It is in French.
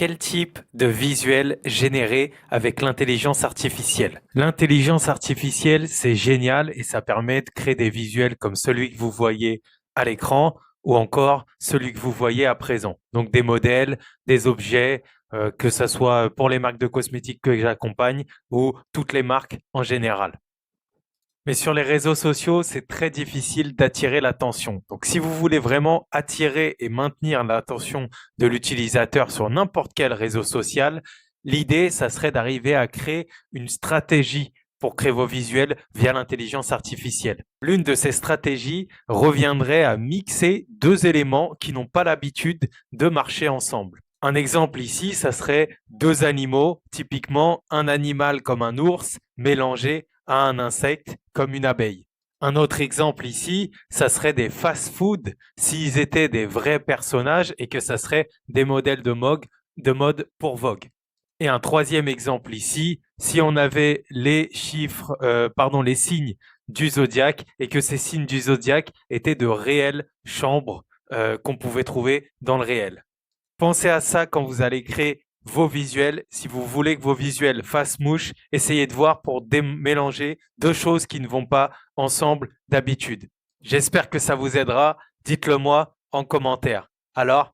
Quel type de visuel générer avec l'intelligence artificielle? L'intelligence artificielle, c'est génial et ça permet de créer des visuels comme celui que vous voyez à l'écran ou encore celui que vous voyez à présent. Donc des modèles, des objets, que ce soit pour les marques de cosmétiques que j'accompagne ou toutes les marques en général. Mais sur les réseaux sociaux, c'est très difficile d'attirer l'attention. Donc, si vous voulez vraiment attirer et maintenir l'attention de l'utilisateur sur n'importe quel réseau social, l'idée, ça serait d'arriver à créer une stratégie pour créer vos visuels via l'intelligence artificielle. L'une de ces stratégies reviendrait à mixer deux éléments qui n'ont pas l'habitude de marcher ensemble. Un exemple ici, ça serait deux animaux, typiquement un animal comme un ours mélangé à un insecte comme une abeille. Un autre exemple ici, ça serait des fast-food s'ils étaient des vrais personnages et que ça serait des modèles de mode pour Vogue. Et un troisième exemple ici, si on avait les les signes du zodiaque et que ces signes du zodiaque étaient de réelles chambres qu'on pouvait trouver dans le réel. Pensez à ça quand vous allez créer vos visuels. Si vous voulez que vos visuels fassent mouche, essayez de voir pour mélanger deux choses qui ne vont pas ensemble d'habitude. J'espère que ça vous aidera. Dites-le moi en commentaire. Alors,